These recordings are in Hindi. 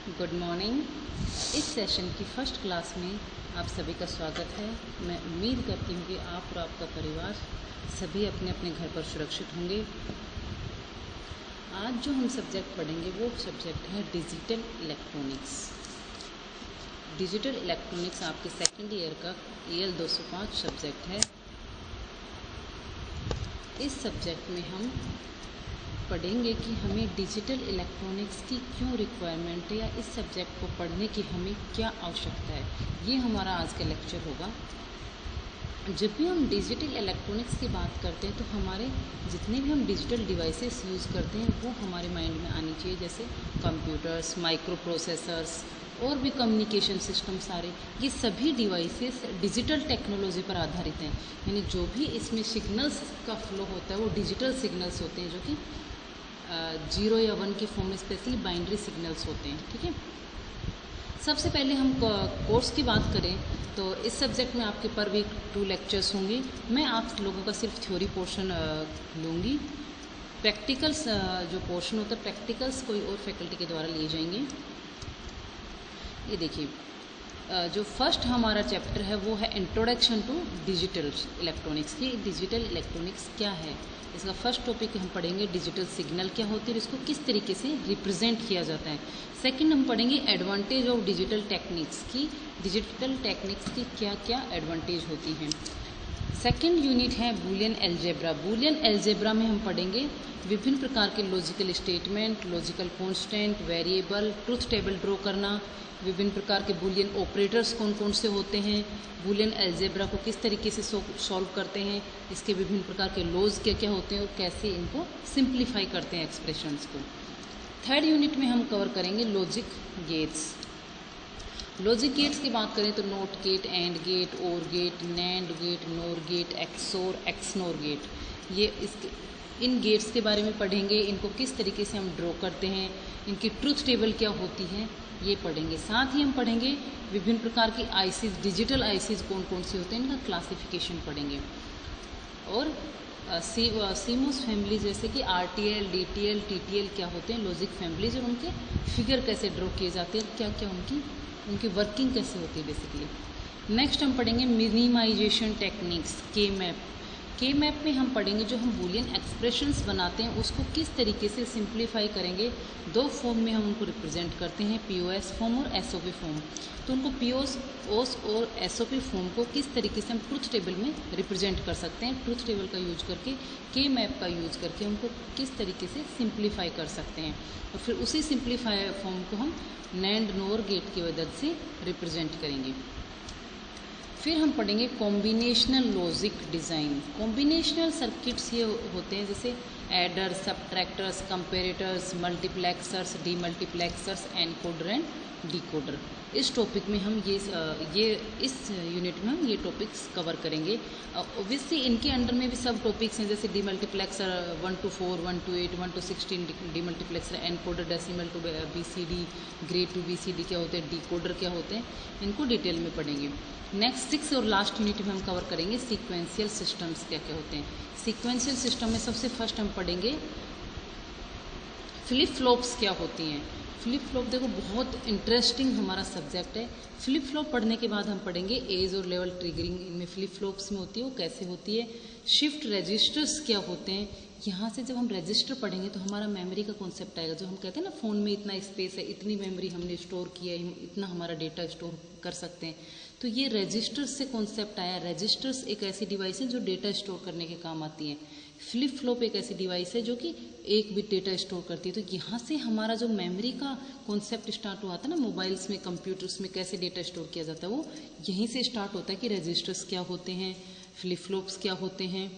Good morning. इस सेशन की फर्स्ट क्लास में आप सभी का स्वागत है। मैं उम्मीद करती हूँ कि आप और आपका परिवार सभी अपने अपने घर पर सुरक्षित होंगे। आज जो हम सब्जेक्ट पढ़ेंगे वो सब्जेक्ट है डिजिटल इलेक्ट्रॉनिक्स। डिजिटल इलेक्ट्रॉनिक्स आपके सेकेंड ईयर का EL 205 सब्जेक्ट है। इस सब्जेक्ट में हम पढ़ेंगे कि हमें डिजिटल इलेक्ट्रॉनिक्स की क्यों रिक्वायरमेंट है या इस सब्जेक्ट को पढ़ने की हमें क्या आवश्यकता है। ये हमारा आज का लेक्चर होगा। जब भी हम डिजिटल इलेक्ट्रॉनिक्स की बात करते हैं तो हमारे जितने भी हम डिजिटल डिवाइसेस यूज़ करते हैं वो हमारे माइंड में आनी चाहिए, जैसे कंप्यूटर्स, माइक्रो प्रोसेसर्स और भी कम्युनिकेशन सिस्टम। सारे ये सभी डिवाइसेस डिजिटल टेक्नोलॉजी पर आधारित हैं। यानी जो भी इसमें सिग्नल्स का फ्लो होता है वो डिजिटल सिग्नल्स होते हैं, जो कि 0 या 1 की फॉर्म में स्पेशली बाइनरी सिग्नल्स होते हैं। ठीक है, सबसे पहले हम कोर्स की बात करें तो इस सब्जेक्ट में आपके पर वीक 2 लेक्चर्स होंगे। मैं आप लोगों का सिर्फ थ्योरी पोर्शन लूँगी। प्रैक्टिकल्स जो पोर्शन होता है, प्रैक्टिकल्स कोई और फैकल्टी के द्वारा लिए जाएंगे। ये देखिए, जो फर्स्ट हमारा चैप्टर है वो है इंट्रोडक्शन टू डिजिटल इलेक्ट्रॉनिक्स की। डिजिटल इलेक्ट्रॉनिक्स क्या है, इसका फर्स्ट टॉपिक हम पढ़ेंगे डिजिटल सिग्नल क्या होती है और इसको किस तरीके से रिप्रेजेंट किया जाता है। सेकंड हम पढ़ेंगे एडवांटेज ऑफ डिजिटल टेक्निक्स की, डिजिटल टेक्निक्स की क्या क्या एडवांटेज होती हैं। सेकंड यूनिट है बूलियन एल्जेब्रा। बूलियन एल्जेब्रा में हम पढ़ेंगे विभिन्न प्रकार के logical statement, logical constant, variable, truth table draw करना, विभिन्न प्रकार के बूलियन ऑपरेटर्स कौन कौन से होते हैं, बूलियन एल्जेब्रा को किस तरीके से सॉल्व करते हैं, इसके विभिन्न प्रकार के लॉज क्या क्या होते हैं और कैसे इनको सिंप्लीफाई करते हैं एक्सप्रेशंस को। थर्ड यूनिट में हम कवर करेंगे लॉजिक गेट्स। लॉजिक गेट्स की बात करें तो not gate, and gate, or gate, nand gate, nor gate, XOR, XNOR gate, ये इन गेट्स के बारे में पढ़ेंगे। इनको किस तरीके से हम ड्रॉ करते हैं, इनकी ट्रुथ टेबल क्या होती है, ये पढ़ेंगे। साथ ही हम पढ़ेंगे विभिन्न प्रकार की आईसीज, डिजिटल आईसीज कौन कौन सी होते हैं, इनका क्लासिफिकेशन पढ़ेंगे। और सीमोस फैमिली जैसे कि RTL, DTL, TTL क्या होते हैं, लॉजिक फैमिलीज, और उनके फिगर कैसे ड्रॉ किए जाते हैं, क्या क्या उनकी वर्किंग कैसे होती है बेसिकली। नेक्स्ट हम पढ़ेंगे मिनिमाइजेशन टेक्निक्स, के मैप। के मैप में हम पढ़ेंगे जो हम बूलियन एक्सप्रेशंस बनाते हैं उसको किस तरीके से सिंप्लीफाई करेंगे। 2 फॉर्म में हम उनको रिप्रेजेंट करते हैं, POS फॉर्म और SOP फॉर्म। तो उनको POS और SOP फॉर्म को किस तरीके से हम ट्रुथ टेबल में रिप्रेजेंट कर सकते हैं, ट्रुथ टेबल का यूज करके, के मैप का यूज करके उनको किस तरीके से सिंप्लीफाई कर सकते हैं। और फिर उसी सिंप्लीफाई फॉर्म को हम नैंड नोर गेट की मदद से रिप्रेजेंट करेंगे। फिर हम पढ़ेंगे combinational logic design. Combinational circuits ये होते हैं जैसे adders, subtractors, comparators, multiplexers, demultiplexers, encoder and decoder. इस टॉपिक में हम इस यूनिट में हम ये टॉपिक्स कवर करेंगे। ऑब्वियसली इनके अंडर में भी सब टॉपिक्स हैं, जैसे demultiplexer 1 to 4, 1 to 8, 1 to 16, demultiplexer, encoder, decimal to BCD, gray to BCD क्या होते हैं, डिकोडर क्या होते हैं, इनको डिटेल में पढ़ेंगे। नेक्स्ट 6 और लास्ट यूनिट में हम कवर करेंगे सीक्वेंशियल सिस्टम्स क्या क्या होते हैं। सीक्वेंशियल सिस्टम में सबसे फर्स्ट हम पढ़ेंगे फ्लिप फ्लॉप्स क्या होती हैं। फ्लिप फ्लॉप देखो बहुत इंटरेस्टिंग हमारा सब्जेक्ट है। फ्लिप फ्लॉप पढ़ने के बाद हम पढ़ेंगे एज और लेवल ट्रिगरिंग इनमें फ्लिप फ्लॉप्स में होती है, वो कैसे होती है। शिफ्ट रजिस्टर्स क्या होते हैं। यहाँ से जब हम रजिस्टर पढ़ेंगे तो हमारा मेमोरी का कॉन्सेप्ट आएगा, जो हम कहते हैं ना फ़ोन में इतना स्पेस है, इतनी मेमोरी हमने स्टोर किया है, इतना हमारा डेटा स्टोर कर सकते हैं। तो ये रजिस्टर्स से कॉन्सेप्ट आया। रजिस्टर्स एक ऐसी डिवाइस है जो डेटा स्टोर करने के काम आती है। फ्लिप फ्लॉप एक ऐसी डिवाइस है जो कि 1 बिट डेटा स्टोर करती है। तो यहाँ से हमारा जो मेमोरी का कॉन्सेप्ट स्टार्ट हुआ था ना, मोबाइल्स में, कंप्यूटर्स में कैसे डेटा स्टोर किया जाता है, वो यहीं से स्टार्ट होता है कि रजिस्टर्स क्या होते हैं, फ्लिप फ्लॉप्स क्या होते हैं।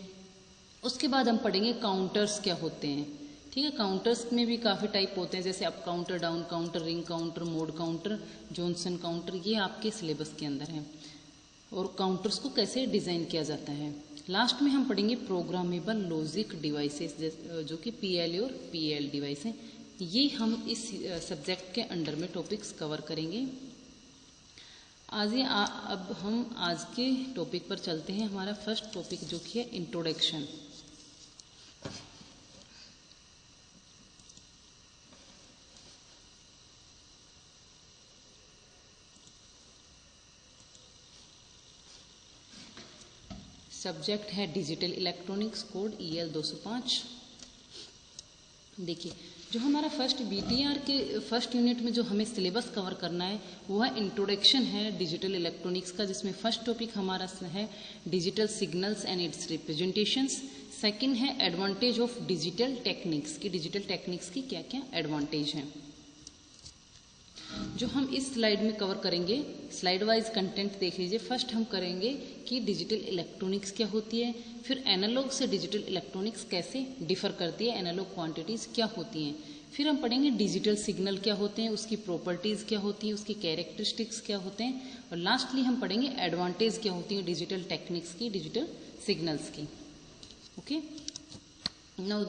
उसके बाद हम पढ़ेंगे काउंटर्स क्या होते हैं। ठीक है, काउंटर्स में भी काफ़ी टाइप होते हैं, जैसे up counter, down counter, ring counter, mode counter, Johnson counter, ये आपके सिलेबस के अंदर हैं। और काउंटर्स को कैसे डिज़ाइन किया जाता है। लास्ट में हम पढ़ेंगे प्रोग्रामेबल लॉजिक डिवाइसेस, जो कि PLA और PAL डिवाइस हैं। ये हम इस सब्जेक्ट के अंडर में टॉपिक्स कवर करेंगे। अब हम आज के टॉपिक पर चलते हैं। हमारा फर्स्ट टॉपिक जो कि है इंट्रोडक्शन। सब्जेक्ट है डिजिटल इलेक्ट्रॉनिक्स, कोड EL 205। देखिए, जो हमारा फर्स्ट BTR के फर्स्ट यूनिट में जो हमें सिलेबस कवर करना है वो है इंट्रोडक्शन है डिजिटल इलेक्ट्रॉनिक्स का, जिसमें फर्स्ट टॉपिक हमारा है digital signals and it's representations. Second है एडवांटेज ऑफ डिजिटल टेक्निक्स, की डिजिटल टेक्निक्स की क्या क्या एडवांटेज हैं, जो हम इस स्लाइड में कवर करेंगे। स्लाइड वाइज कंटेंट देख लीजिए। फर्स्ट हम करेंगे कि डिजिटल इलेक्ट्रॉनिक्स क्या होती है, फिर एनालॉग से डिजिटल इलेक्ट्रॉनिक्स कैसे डिफर करती है, एनालॉग क्वांटिटीज़ क्या होती हैं, फिर हम पढ़ेंगे डिजिटल सिग्नल क्या होते हैं, उसकी प्रॉपर्टीज़ क्या होती है, उसकी कैरेक्टरिस्टिक्स क्या होते हैं, और लास्टली हम पढ़ेंगे एडवांटेज क्या होती है डिजिटल टेक्निक्स की, डिजिटल सिग्नल्स की। Okay, now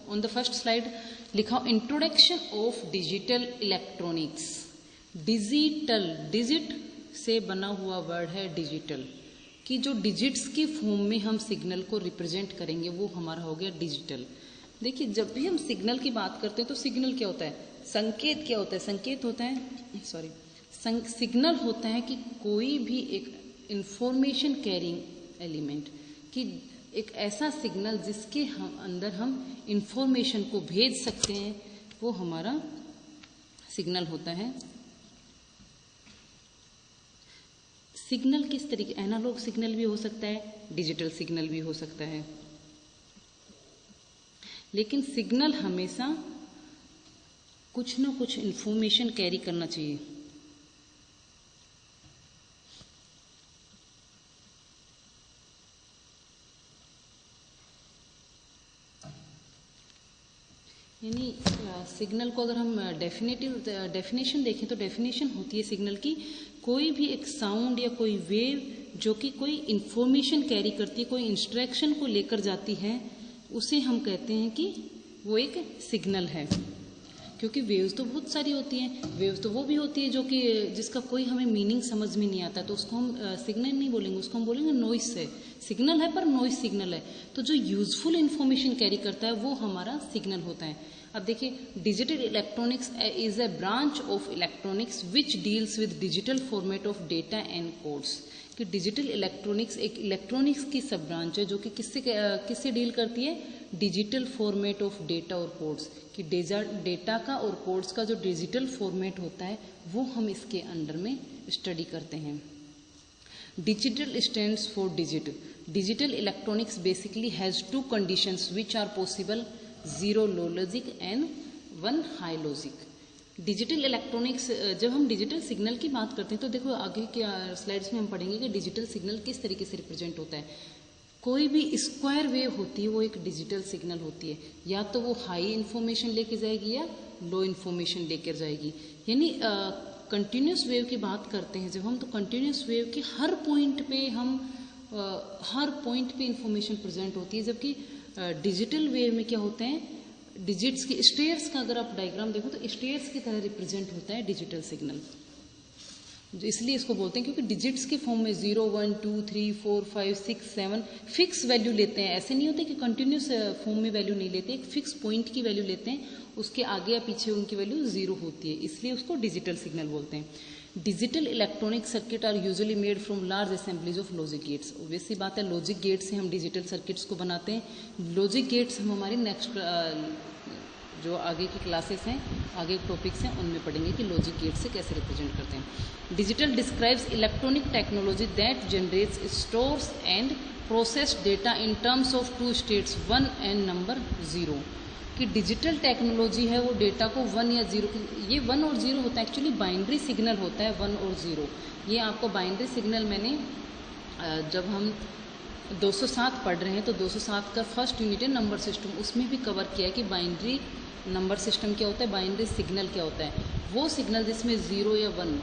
on the first slide लिखा introduction of digital electronics. Digital, digit से बना हुआ वर्ड है डिजिटल, कि जो डिजिट्स की फॉर्म में हम सिग्नल को रिप्रेजेंट करेंगे वो हमारा हो गया डिजिटल। देखिए, जब भी हम सिग्नल की बात करते हैं तो सिग्नल क्या होता है, संकेत क्या होता है, संकेत होता है सिग्नल होता है कि कोई भी एक इंफॉर्मेशन कैरिंग एलिमेंट, कि एक ऐसा सिग्नल जिसके हम अंदर हम इंफॉर्मेशन को भेज सकते हैं, वो हमारा सिग्नल होता है। सिग्नल किस तरीके, एनालॉग सिग्नल भी हो सकता है, डिजिटल सिग्नल भी हो सकता है, लेकिन सिग्नल हमेशा कुछ ना कुछ इंफॉर्मेशन कैरी करना चाहिए। यानी सिग्नल को अगर हम डेफिनेशन देखें तो डेफिनेशन होती है सिग्नल की, कोई भी एक साउंड या कोई वेव जो कि कोई इंफॉर्मेशन कैरी करती है, कोई इंस्ट्रक्शन को लेकर जाती है, उसे हम कहते हैं कि वो एक सिग्नल है। क्योंकि वेव्स तो बहुत सारी होती हैं, वेव्स तो वो भी होती है जो कि जिसका कोई हमें मीनिंग समझ में नहीं आता, तो उसको हम सिग्नल नहीं बोलेंगे, उसको हम बोलेंगे नॉइस है। सिग्नल है पर नॉइस सिग्नल है, तो जो यूजफुल इंफॉर्मेशन कैरी करता है वो हमारा सिग्नल होता है। अब देखिए, digital electronics is a branch of electronics which deals with digital format of data and codes. कि डिजिटल इलेक्ट्रॉनिक्स एक इलेक्ट्रॉनिक्स की सब ब्रांच है जो कि किससे डील करती है, डिजिटल फॉर्मेट ऑफ डेटा और कोड्स। कि डेटा का और कोड्स का जो डिजिटल फॉर्मेट होता है वो हम इसके अंडर में स्टडी करते हैं। Digital stands for digit. Digital electronics basically has two conditions which are possible, 0 low logic and 1 high logic. Digital electronics, जब हम डिजिटल सिग्नल की बात करते हैं तो देखो आगे के स्लाइड्स में हम पढ़ेंगे कि डिजिटल सिग्नल किस तरीके से रिप्रेजेंट होता है। कोई भी स्क्वायर वेव होती है वो एक डिजिटल सिग्नल होती है, या तो वो हाई इन्फॉर्मेशन लेके जाएगी या लो इन्फॉर्मेशन लेकर जाएगी। यानी कंटिन्यूस वेव की बात करते हैं जब हम, तो कंटिन्यूस वेव के हर पॉइंट पे इंफॉर्मेशन प्रेजेंट होती है, जबकि डिजिटल वेव में क्या होते हैं, डिजिट्स की स्टेयर्स का अगर आप डायग्राम देखो तो स्टेयर्स की तरह रिप्रेजेंट होता है डिजिटल सिग्नल। इसलिए इसको बोलते हैं क्योंकि डिजिट्स के फॉर्म में 0 1 2 3 4 5 6 7 फिक्स वैल्यू लेते हैं। ऐसे नहीं होते कि कंटिन्यूस फॉर्म में वैल्यू नहीं लेते, एक फिक्स पॉइंट की वैल्यू लेते हैं, उसके आगे या पीछे उनकी वैल्यू 0 होती है, इसलिए उसको डिजिटल सिग्नल बोलते हैं। Digital electronic circuit are usually made from large assemblies of logic gates. Obviously बात है, लॉजिक गेट से हम डिजिटल सर्किट्स को बनाते हैं। लॉजिक गेट्स हम हमारी नेक्स्ट जो आगे की क्लासेस हैं, आगे टॉपिक्स हैं, उनमें पढ़ेंगे कि लॉजिक गेट से कैसे रिप्रेजेंट करते हैं। Digital describes electronic technology that generates, stores and process data in terms of 2 states 1 and number 0। कि डिजिटल टेक्नोलॉजी है वो डेटा को 1 या 0, ये 1 और 0 होता है, एक्चुअली बाइनरी सिग्नल होता है 1 और 0। ये आपको बाइनरी सिग्नल मैंने जब हम 207 पढ़ रहे हैं तो 207 का फर्स्ट यूनिट है नंबर सिस्टम, उसमें भी कवर किया है कि बाइनरी नंबर सिस्टम क्या होता है, बाइनरी सिग्नल क्या होता है। वो सिग्नल जिसमें 0 या 1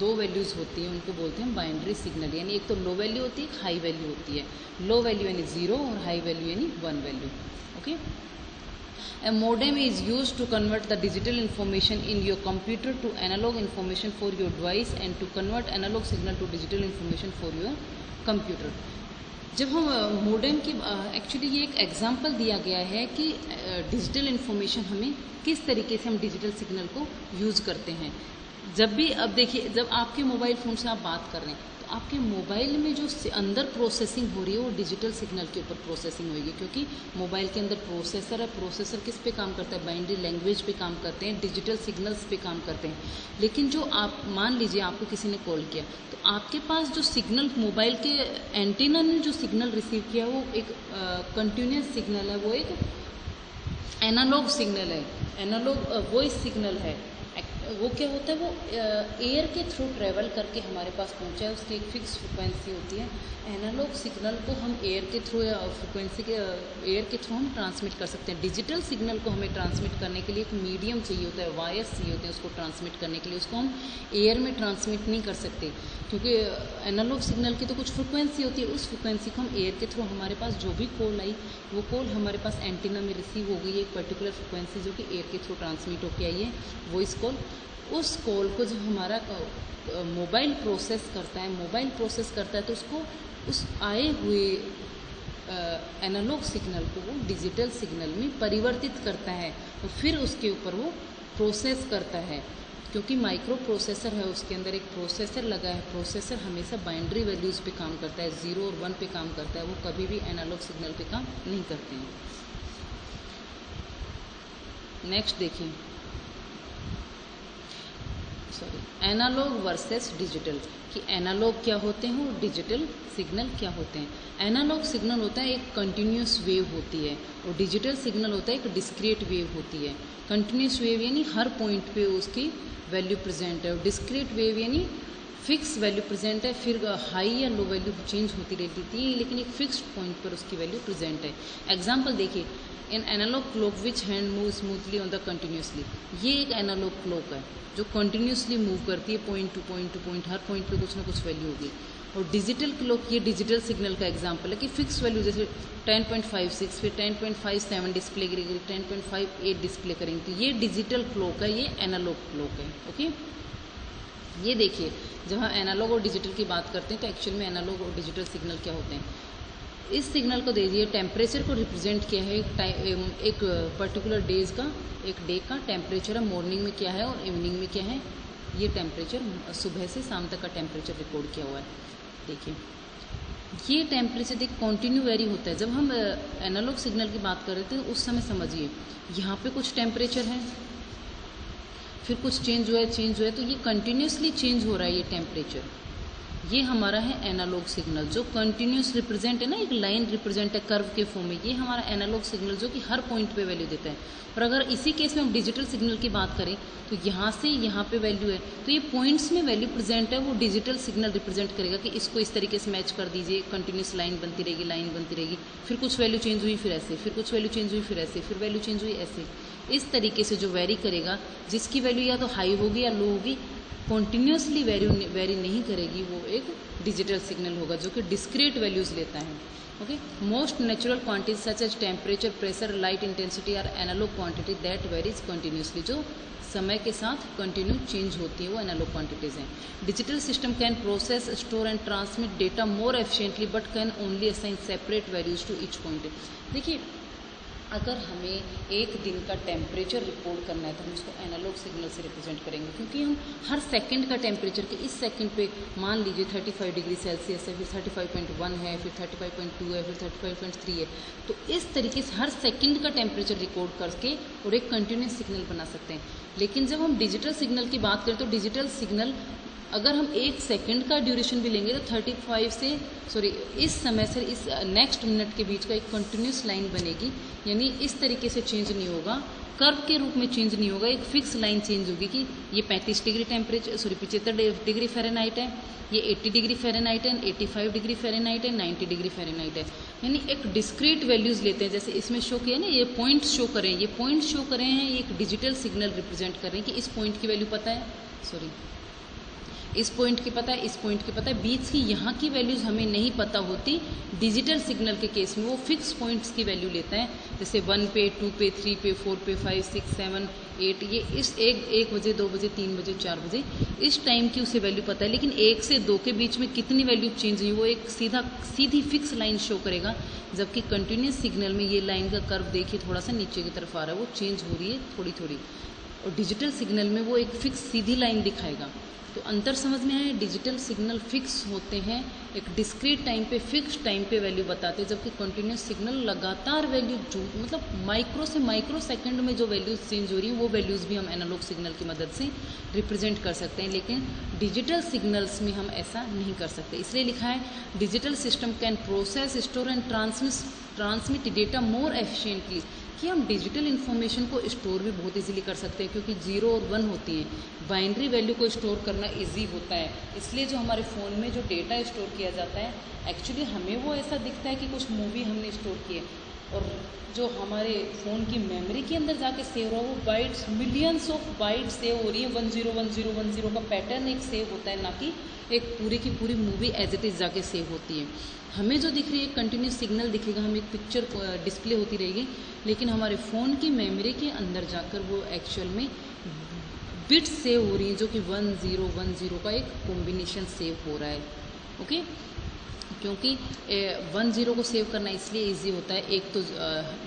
2 वैल्यूज़ होती हैं उनको बोलते हैं बाइनरी सिग्नल। यानी एक तो लो वैल्यू होती है, एक हाई वैल्यू होती है। लो वैल्यू यानी 0 और हाई वैल्यू यानी 1 value. Okay, A modem is used to convert the digital information in your computer to analog information for your device and to convert analog signal to digital information for your computer। जब हम मोडेम की एक्चुअली ये एक एग्जांपल दिया गया है कि डिजिटल इन्फॉर्मेशन हमें किस तरीके से हम डिजिटल सिग्नल को यूज़ करते हैं। जब भी अब देखिए, जब आपके मोबाइल फ़ोन से आप बात कर रहे हैं तो आपके मोबाइल में जो अंदर प्रोसेसिंग हो रही है वो डिजिटल सिग्नल के ऊपर प्रोसेसिंग होगी, क्योंकि मोबाइल के अंदर प्रोसेसर है। प्रोसेसर किस पे काम करता है? बाइनरी लैंग्वेज पे काम करते हैं, डिजिटल सिग्नल्स पे काम करते हैं। लेकिन जो आप मान लीजिए आपको किसी ने कॉल किया, तो आपके पास जो सिग्नल मोबाइल के एंटीना ने जो सिग्नल रिसीव किया वो एक कंटिन्यूस सिग्नल है, वो एक एनालॉग सिग्नल है, एनालॉग वॉइस सिग्नल है। वो क्या होता है? वो एयर के थ्रू ट्रेवल करके हमारे पास पहुंचा है, उसकी एक फिक्स फ्रिक्वेंसी होती है। एनालॉग सिग्नल को हम एयर के थ्रू या फ्रिक्वेंसी के एयर के थ्रू हम ट्रांसमिट कर सकते हैं। डिजिटल सिग्नल को हमें ट्रांसमिट करने के लिए एक मीडियम चाहिए होता है, वायर्स चाहिए होते हैं उसको ट्रांसमिट करने के लिए। उसको हम एयर में ट्रांसमिट नहीं कर सकते, क्योंकि एनालॉग सिग्नल की तो कुछ फ्रिक्वेंसी होती है। उस फ्रिक्वेंसी को हम एयर के थ्रू, हमारे पास जो भी कॉल आई वो कॉल हमारे पास एंटीना में रिसीव हो गई है, एक पर्टिकुलर फ्रिक्वेंसी जो कि एयर के थ्रू ट्रांसमिट होकर आई है, वॉइस कॉल। उस कॉल को जब हमारा मोबाइल प्रोसेस करता है, तो उसको उस आए हुए एनालॉग सिग्नल को वो डिजिटल सिग्नल में परिवर्तित करता है, और फिर उसके ऊपर वो प्रोसेस करता है। क्योंकि माइक्रो प्रोसेसर है, उसके अंदर एक प्रोसेसर लगा है। प्रोसेसर हमेशा बाइनरी वैल्यूज़ पे काम करता है, 0 और 1 पे काम करता है, वो कभी भी एनालॉग सिग्नल पे काम नहीं करते हैं। नेक्स्ट देखिए, एनालॉग वर्सेस डिजिटल, कि एनालॉग क्या होते हैं और डिजिटल सिग्नल क्या होते हैं। एनालॉग सिग्नल होता है एक कंटिन्यूस वेव होती है, और डिजिटल सिग्नल होता है एक डिस्क्रीट वेव होती है। कंटिन्यूस वेव यानी हर पॉइंट पे उसकी वैल्यू प्रेजेंट है, और डिस्क्रीट वेव यानी फिक्स वैल्यू प्रेजेंट है, फिर हाई या लो वैल्यू चेंज होती रहती थी, लेकिन एक फिक्स्ड पॉइंट पर उसकी वैल्यू प्रेजेंट है। एग्जाम्पल देखिए, in analog clock which hand move smoothly on the continuously, ये एक एनालॉग क्लॉक है जो कंटिन्यूसली मूव करती है, पॉइंट टू पॉइंट, हर पॉइंट पे कुछ ना कुछ वैल्यू होगी। और डिजिटल क्लॉक, ये डिजिटल सिग्नल का एग्जांपल है कि फिक्स वैल्यू, जैसे 10.56, फिर 10.57 डिस्प्ले करेगी, 10.58 डिस्प्ले करेंगे, तो ये डिजिटल क्लॉक है, ये एनालॉग क्लॉक है। ओके, ये देखिए, जब हम एनालॉग और डिजिटल की बात करते हैं तो एक्चुअल में एनालॉग और डिजिटल सिग्नल क्या होते हैं। इस सिग्नल को दे दिए, टेम्परेचर को रिप्रेजेंट किया है एक पर्टिकुलर डेज का, एक डे का टेम्परेचर है, मॉर्निंग में क्या है और इवनिंग में क्या है। ये टेम्परेचर सुबह से शाम तक का टेम्परेचर रिकॉर्ड किया हुआ है। देखिए, ये टेम्परेचर देख कंटिन्यू वेरी होता है। जब हम एनालॉग सिग्नल की बात कर रहे थे उस समय समझिए, यहाँ पे कुछ टेम्परेचर है, फिर कुछ चेंज हुआ है, तो ये कंटिन्यूसली चेंज हो रहा है ये टेम्परेचर। ये हमारा है एनालॉग सिग्नल, जो कंटिन्यूस रिप्रेजेंट है ना, एक लाइन रिप्रेजेंट है कर्व के फॉर्म में, ये हमारा एनालॉग सिग्नल जो कि हर पॉइंट पे वैल्यू देता है। और अगर इसी केस में हम डिजिटल सिग्नल की बात करें तो यहाँ से यहाँ पे वैल्यू है, तो ये पॉइंट्स में वैल्यू प्रेजेंट है, वो डिजिटल सिग्नल रिप्रेजेंट करेगा कि इसको इस तरीके से मैच कर दीजिए, कंटिन्यूस लाइन बनती रहेगी, फिर कुछ वैल्यू चेंज हुई, फिर ऐसे, फिर कुछ वैल्यू चेंज हुई, फिर ऐसे, फिर वैल्यू चेंज हुई, ऐसे। इस तरीके से जो वेरी करेगा, जिसकी वैल्यू या तो हाई होगी या लो होगी, कॉन्टीन्यूसली वेरी नहीं करेगी, वो एक डिजिटल सिग्नल होगा जो कि डिस्क्रीट वैल्यूज लेता है। Okay, most natural quantities such as temperature, pressure, light intensity are analog quantity that varies continuously, जो समय के साथ कंटिन्यू चेंज होती है, वो एनालॉग क्वांटिटीज हैं। Digital system can process, store and transmit data more efficiently but can only assign separate values to each point. देखिए, अगर हमें एक दिन का टेम्परेचर रिपोर्ट करना है तो हम उसको एनालॉग सिग्नल से रिप्रेजेंट करेंगे, क्योंकि हम हर सेकंड का टेम्परेचर के इस सेकंड पे मान लीजिए 35 डिग्री सेल्सियस है, फिर 35.1 है, फिर 35.2 है, फिर 35.3 है, तो इस तरीके से हर सेकंड का टेम्परेचर रिकॉर्ड करके और एक कंटिन्यूस सिग्नल बना सकते हैं। लेकिन जब हम डिजिटल सिग्नल की बात करें तो डिजिटल सिग्नल अगर हम एक सेकंड का ड्यूरेशन भी लेंगे तो 35 से इस समय से इस नेक्स्ट मिनट के बीच का एक कंटिन्यूस लाइन बनेगी, यानी इस तरीके से चेंज नहीं होगा, कर्व के रूप में चेंज नहीं होगा, एक फिक्स लाइन चेंज होगी कि ये 35 डिग्री टेम्परेचर 75 डिग्री फ़ारेनहाइट है, ये 80 डिग्री फ़ारेनहाइट है, 85 डिग्री फ़ारेनहाइट है, 90 डिग्री फ़ारेनहाइट है। यानी एक डिस्क्रीट वैल्यूज़ लेते हैं, जैसे इसमें शो किया ना, ये पॉइंट्स शो करें, ये पॉइंट शो करें हैं, ये एक डिजिटल सिग्नल रिप्रेजेंट कर रहे हैं कि इस पॉइंट की वैल्यू पता है, इस पॉइंट की पता है, इस पॉइंट की पता है, बीच की यहाँ की वैल्यूज़ हमें नहीं पता होती। डिजिटल सिग्नल के केस में वो फिक्स पॉइंट्स की वैल्यू लेता है, जैसे 1 पे, 2 पे, 3 पे, 4 पे, 5, 6, 7, 8, ये इस 1 बजे, 2 बजे, 3 बजे, 4 बजे इस टाइम की उसे वैल्यू पता है। लेकिन 1 से 2 के बीच में कितनी वैल्यू चेंज हुई वो एक सीधी फिक्स लाइन शो करेगा, जबकि कंटिन्यूस सिग्नल में ये लाइन का कर्व देखिए थोड़ा सा नीचे की तरफ आ रहा है, वो चेंज हो रही है थोड़ी थोड़ी। और डिजिटल सिग्नल में वो एक फिक्स सीधी लाइन दिखाएगा। तो अंतर समझ में आया, डिजिटल सिग्नल फिक्स होते हैं, एक डिस्क्रीट टाइम पे फिक्स टाइम पे वैल्यू बताते हैं, जबकि कंटिन्यूस सिग्नल लगातार वैल्यू जो मतलब माइक्रो से माइक्रो सेकंड में जो वैल्यूज चेंज हो रही हैं वो वैल्यूज़ भी हम एनालॉग सिग्नल की मदद से रिप्रेजेंट कर सकते हैं, लेकिन डिजिटल सिग्नल्स में हम ऐसा नहीं कर सकते। इसलिए लिखा है digital system can process, store and transmit data more efficiently, कि हम डिजिटल इन्फॉर्मेशन को स्टोर भी बहुत इजीली कर सकते हैं, क्योंकि 0 और 1 होती हैं, बाइनरी वैल्यू को स्टोर करना इजी होता है। इसलिए जो हमारे फ़ोन में जो डेटा स्टोर किया जाता है, एक्चुअली हमें वो ऐसा दिखता है कि कुछ मूवी हमने स्टोर की है, और जो हमारे फ़ोन की मेमोरी के अंदर जाके सेव हो रहा है वो bytes, millions of bytes save हो रही है। 101010 का पैटर्न एक सेव होता है, ना कि एक पूरी की पूरी मूवी एज इट इज़ जाके सेव होती है। हमें जो दिख रही है कंटिन्यूस सिग्नल दिखेगा, हमें एक पिक्चर डिस्प्ले होती रहेगी, लेकिन हमारे फ़ोन की मेमोरी के अंदर जाकर वो एक्चुअल में बिट्स सेव हो रही हैं, जो कि 1010 का एक कॉम्बिनेशन सेव हो रहा है। ओके, क्योंकि 10 को सेव करना इसलिए इजी होता है, एक तो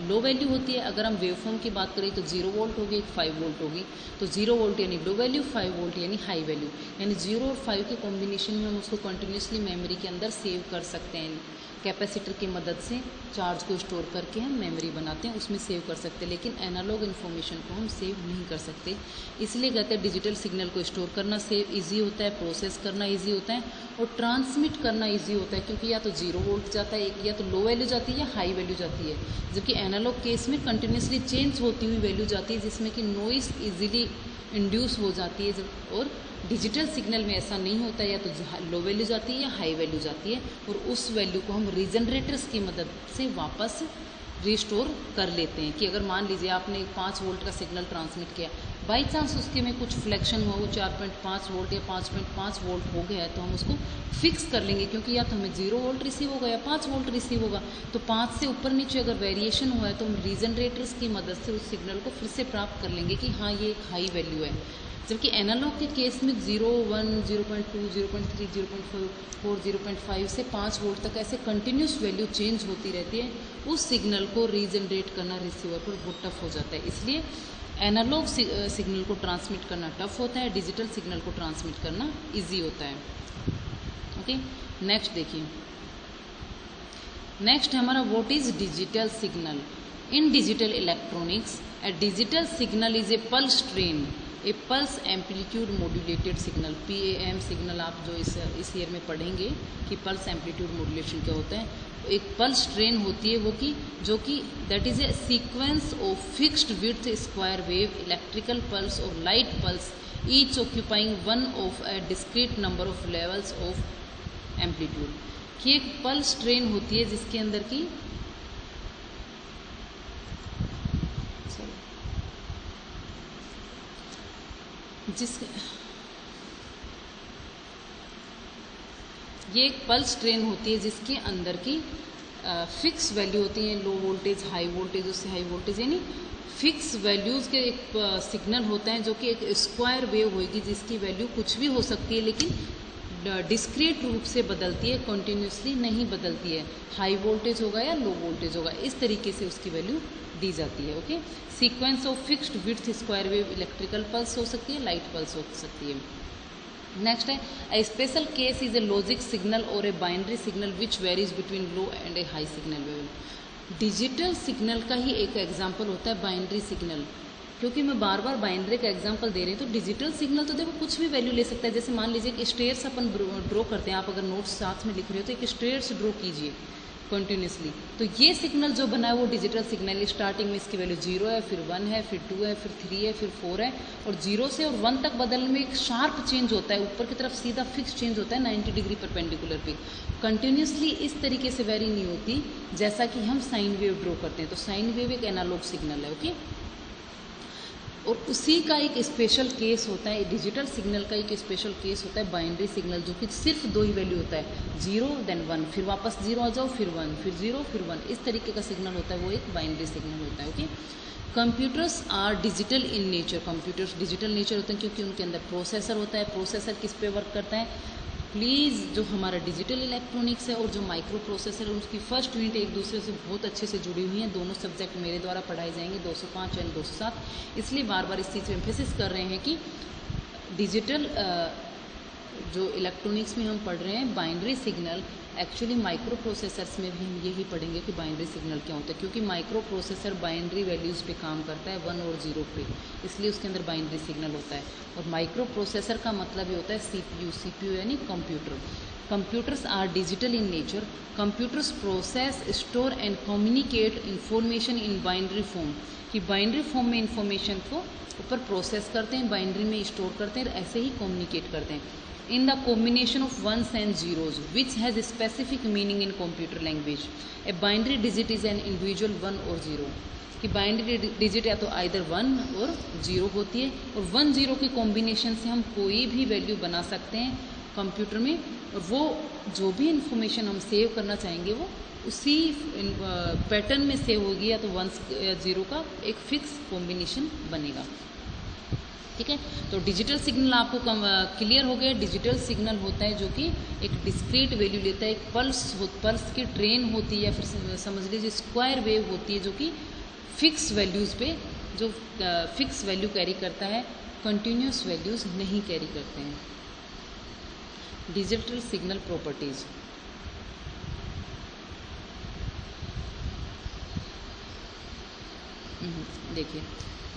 लो वैल्यू होती है, अगर हम वेव फॉर्म की बात करें तो 0 वोल्ट होगी, एक 5 वोल्ट होगी, तो 0 वोल्ट यानी लो वैल्यू, 5 वोल्ट यानी हाई वैल्यू, यानी 0 और 5 के कॉम्बिनेशन में हम उसको कंटिन्यूसली मेमोरी के अंदर सेव कर सकते हैं। कैपेसिटर की मदद से चार्ज को स्टोर करके हम मेमोरी बनाते हैं, उसमें सेव कर सकते हैं, लेकिन एनालॉग इन्फॉर्मेशन को हम सेव नहीं कर सकते। इसलिए कहते हैं डिजिटल सिग्नल को स्टोर करना सेव ईजी होता है, प्रोसेस करना ईजी होता है, और ट्रांसमिट करना ईजी होता है, क्योंकि या तो 0 वोल्ट जाता है, या तो लो वैल्यू जाती है या हाई वैल्यू जाती है, जबकि एनालॉग केस में कंटिन्यूसली चेंज होती हुई वैल्यू जाती है, जिसमें कि नॉइस ईजिली इंड्यूस हो जाती है। और डिजिटल सिग्नल में ऐसा नहीं होता है, या तो लो वैल्यू जाती है या हाई वैल्यू जाती है, और उस वैल्यू को हम रीजनरेटर्स की मदद से वापस रिस्टोर कर लेते हैं। कि अगर मान लीजिए आपने 5 वोल्ट का सिग्नल ट्रांसमिट किया, बाई चांस उसके में कुछ फ्लैक्शन हुआ, वो 4.5 वोल्ट या 5.5 वोल्ट हो गया है, तो हम उसको फिक्स कर लेंगे, क्योंकि या तो हमें 0 वोल्ट रिसीव होगा या 5 वोल्ट रिसीव होगा, तो 5 से ऊपर नीचे अगर वेरिएशन हुआ है तो हम रीजनरेटर्स की मदद से उस सिग्नल को फिर से प्राप्त कर लेंगे कि हाँ ये एक हाई वैल्यू है। जबकि एनालॉग के केस में 0, 1, 0.2, 0.3, 0.4, 0.5 से 5 वोल्ट तक ऐसे कंटिन्यूस वैल्यू चेंज होती रहती है, उस सिग्नल को रीजनरेट करना रिसीवर पर बहुत टफ हो जाता है। इसलिए एनालॉग सिग्नल को ट्रांसमिट करना टफ होता है, डिजिटल सिग्नल को ट्रांसमिट करना इजी होता है। ओके, नेक्स्ट देखिए, नेक्स्ट है हमारा what is digital signal. In digital electronics A digital signal is A pulse train, A pulse amplitude modulated signal, PAM signal आप जो इस ईयर में पढ़ेंगे कि पल्स एम्पलीट्यूड मॉड्यूलेशन क्या होता है। एक पल्स ट्रेन होती है वो कि जो कि that is a sequence of fixed width square wave electrical pulse और light pulse, each occupying one of a discrete number of levels of amplitude. कि एक पल्स ट्रेन होती है जिसके अंदर की ये एक पल्स ट्रेन होती है जिसके अंदर की फिक्स वैल्यू होती है, लो वोल्टेज, हाई वोल्टेज, उससे हाई वोल्टेज, यानी फिक्स वैल्यूज़ के एक सिग्नल होता है जो कि एक स्क्वायर वेव होगी जिसकी वैल्यू कुछ भी हो सकती है, लेकिन डिस्क्रीट रूप से बदलती है, कंटिन्यूसली नहीं बदलती है। हाई वोल्टेज होगा या लो वोल्टेज होगा, इस तरीके से उसकी वैल्यू दी जाती है। Okay, sequence of fixed width square wave electrical pulse हो सकती है, लाइट पल्स हो सकती है। नेक्स्ट है a special case is a logic signal और a binary signal which varies between low and a high signal wave. Digital signal का ही एक एग्जांपल होता है बाइनरी सिग्नल, क्योंकि मैं बार बार बाइनरी का एग्जांपल दे रही हूँ। तो डिजिटल सिग्नल तो देखो कुछ भी वैल्यू ले सकता है, जैसे मान लीजिए एक स्टेयर्स अपन ड्रॉ करते हैं, आप अगर नोट्स साथ में लिख रहे हो तो एक स्टेयर्स ड्रॉ कीजिए कंटिन्यूसली, तो ये सिग्नल जो बना है वो डिजिटल सिग्नल है। स्टार्टिंग में इसकी वैल्यू 0 है, फिर 1 है, फिर 2 है, फिर 3 है, फिर 4 है, और 0 से और 1 तक बदलने में एक शार्प चेंज होता है, ऊपर की तरफ सीधा फिक्स चेंज होता है 90 डिग्री परपेंडिकुलर पे। कंटिन्यूसली इस तरीके से वेरी नहीं होती जैसा कि हम साइन वेव ड्रॉ करते हैं। तो साइन वेव एक एनालॉग सिग्नल है। ओके, और उसी का एक स्पेशल केस होता है, डिजिटल सिग्नल का एक स्पेशल केस होता है बाइनरी सिग्नल, जो कि सिर्फ 2 ही वैल्यू होता है, 0 देन 1, फिर वापस 0 आ जाओ, फिर 1, फिर 0, फिर 1, इस तरीके का सिग्नल होता है, वो एक बाइनरी सिग्नल होता है। Okay, computers are digital in nature, computers digital nature होते हैं क्योंकि उनके अंदर प्रोसेसर होता है। प्रोसेसर किस पे वर्क करता है, प्लीज़ जो हमारा डिजिटल इलेक्ट्रॉनिक्स है और जो माइक्रो प्रोसेसर है उसकी फर्स्ट यूनिट एक दूसरे से बहुत अच्छे से जुड़ी हुई हैं। दोनों सब्जेक्ट मेरे द्वारा पढ़ाए जाएंगे 205 एंड 207, इसलिए बार बार इस चीज़ पर एम्फेसिस कर रहे हैं कि डिजिटल जो इलेक्ट्रॉनिक्स में हम पढ़ रहे हैं binary signal, actually micro processors में भी हम यही पढ़ेंगे कि बाइनरी सिग्नल क्या होता है, क्योंकि माइक्रो प्रोसेसर बाइनरी वैल्यूज़ पे काम करता है 1 और 0 पे, इसलिए उसके अंदर बाइनरी सिग्नल होता है। और माइक्रो प्रोसेसर का मतलब ये होता है CPU यानी computer. Computers are digital in nature. Computers process, store and communicate information in binary form, कि बाइनरी फॉर्म में इंफॉर्मेशन को ऊपर प्रोसेस करते हैं, बाइनरी में स्टोर करते हैं, ऐसे ही कम्युनिकेट करते हैं। In the combination of ones and zeros, which has a specific meaning in computer language. A binary digit is an individual 1 or 0. कि बाइनरी डिजिट या तो आइदर 1 और 0 होती है, और 1 0 की कॉम्बिनेशन से हम कोई भी वैल्यू बना सकते हैं कंप्यूटर में, और वो जो भी इंफॉर्मेशन हम सेव करना चाहेंगे वो उसी पैटर्न में सेव होगी, या तो 1 या 0 का एक फिक्स कॉम्बिनेशन बनेगा। ठीक है, तो डिजिटल सिग्नल आपको क्लियर हो गया। डिजिटल सिग्नल होता है जो कि एक डिस्क्रीट वैल्यू लेता है, एक पल्स की ट्रेन होती है, या फिर समझ लीजिए स्क्वायर वेव होती है जो कि फिक्स वैल्यूज़ पे जो फिक्स वैल्यू कैरी करता है, कंटिन्यूस वैल्यूज़ नहीं कैरी करते हैं। डिजिटल सिग्नल प्रॉपर्टीज़, देखिए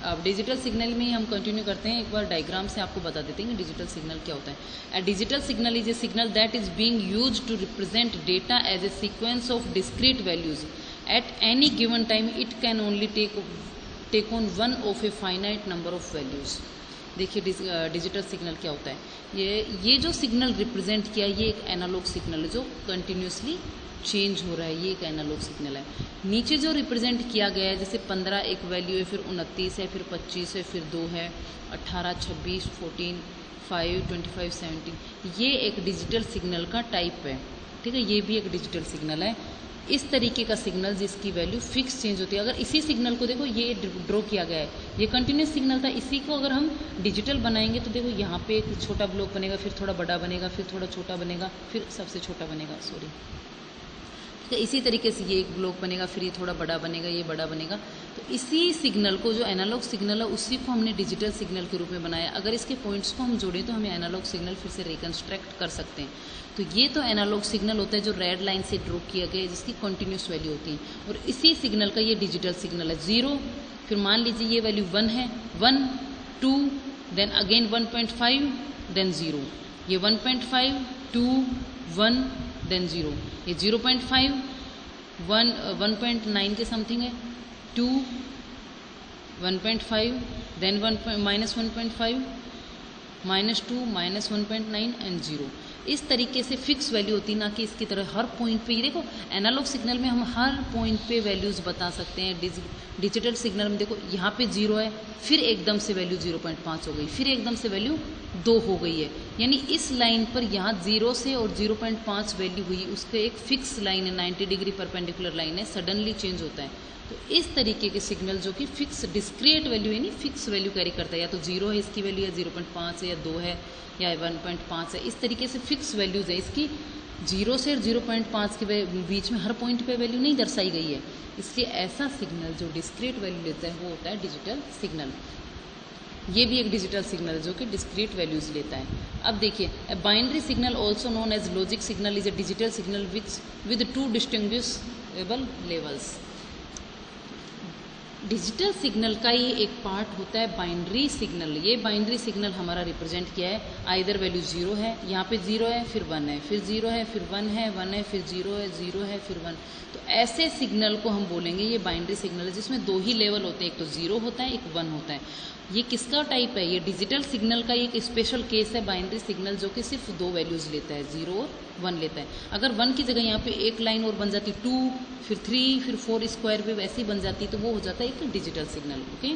अब डिजिटल सिग्नल में ही हम कंटिन्यू करते हैं। एक बार डायग्राम से आपको बता देते हैं कि डिजिटल सिग्नल क्या होता है। Digital signal is a signal that is being used to represent data as a sequence of discrete values at any given time. It can only take on one of a finite number of values. देखिए डिजिटल सिग्नल क्या होता है। ये जो सिग्नल रिप्रेजेंट किया ये एक एनालॉग सिग्नल है जो कंटिन्यूसली चेंज हो रहा है, ये एक एनालॉग सिग्नल है। नीचे जो रिप्रेजेंट किया गया है जैसे 15 एक वैल्यू है, फिर 29 है, फिर 25 है, फिर 2 है, 18, 26, 14, 5, 25, 17, ये एक डिजिटल सिग्नल का टाइप है। ठीक है, ये भी एक डिजिटल सिग्नल है। इस तरीके का सिग्नल जिसकी वैल्यू फिक्स चेंज होती है। अगर इसी सिग्नल को देखो ये ड्रॉ किया गया है, ये कंटिन्यूस सिग्नल था, इसी को अगर हम डिजिटल बनाएंगे तो देखो यहाँ पे एक छोटा ब्लॉक बनेगा, फिर थोड़ा बड़ा बनेगा, फिर थोड़ा छोटा बनेगा, फिर सबसे छोटा बनेगा, सॉरी। तो इसी तरीके से ये एक ब्लॉक बनेगा, फिर ये थोड़ा बड़ा बनेगा, ये बड़ा बनेगा। तो इसी सिग्नल को जो एनालॉग सिग्नल है उसी को हमने डिजिटल सिग्नल के रूप में बनाया। अगर इसके पॉइंट्स को हम जोड़ें तो हमें एनालॉग सिग्नल फिर से रिकन्स्ट्रक्ट कर सकते हैं। तो ये तो एनालॉग सिग्नल होता है जो रेड लाइन से ड्रॉ किया गया है, जिसकी कंटिन्यूस वैल्यू होती है, और इसी सिग्नल का ये डिजिटल सिग्नल है। 0, फिर मान लीजिए ये वैल्यू 1 है, 1, 2, देन अगेन 1.5, देन 0, ये 1.5, 2, 1, देन 0, ये 0.5, 1, 1.9 के समथिंग है, 2, 1.5, देन -1.5, -2, -1.9 एंड 0। इस तरीके से फिक्स वैल्यू होती है, ना कि इसकी तरह हर पॉइंट पे। ये देखो एनालॉग सिग्नल में हम हर पॉइंट पे वैल्यूज़ बता सकते हैं। डिजिटल सिग्नल में देखो यहाँ पे 0 है, फिर एकदम से वैल्यू 0.5 हो गई, फिर एकदम से वैल्यू 2 हो गई है। यानी इस लाइन पर यहाँ 0 से और 0.5 वैल्यू हुई, उसका एक फिक्स लाइन है, 90 डिग्री परपेंडिकुलर लाइन है, सडनली चेंज होता है। तो इस तरीके के सिग्नल जो कि फिक्स डिस्क्रिएट वैल्यू यानी फिक्स वैल्यू कैरी करता है, या तो 0 है इसकी वैल्यू, या 0.5 है, या 2 है, या 1.5 है, इस तरीके से फिक्स वैल्यूज़ है। इसकी 0 से 0.5 के बीच में हर पॉइंट पे वैल्यू नहीं दर्शाई गई है, इसलिए ऐसा सिग्नल जो डिस्क्रीट वैल्यू लेता है वो होता है डिजिटल सिग्नल। ये भी एक डिजिटल सिग्नल जो कि डिस्क्रीट वैल्यूज़ लेता है। अब देखिए binary signal also known as logic signal is a digital signal with 2 distinguishable levels. Digital signal का ही एक पार्ट होता है बाइनरी सिग्नल। ये बाइनरी सिग्नल हमारा रिप्रेजेंट किया है, आइदर वैल्यू 0 है, यहाँ पे 0 है, फिर 1 है, फिर 0 है, फिर 1 है, 1 है, फिर 0 है, 0 है, फिर 1। तो ऐसे सिग्नल को हम बोलेंगे ये बाइनरी सिग्नल है, जिसमें 2 ही लेवल होते हैं, एक तो 0 होता है, एक 1 होता है। ये किसका टाइप है? ये डिजिटल सिग्नल का एक स्पेशल केस है बाइनरी सिग्नल, जो कि सिर्फ 2 वैल्यूज़ लेता है, 0 और 1 लेता है। अगर 1 की जगह यहाँ पे एक लाइन और बन जाती, 2, फिर 3, फिर 4 स्क्वायर वेव ऐसी बन जाती, तो वो हो जाता है एक डिजिटल सिग्नल। ओके,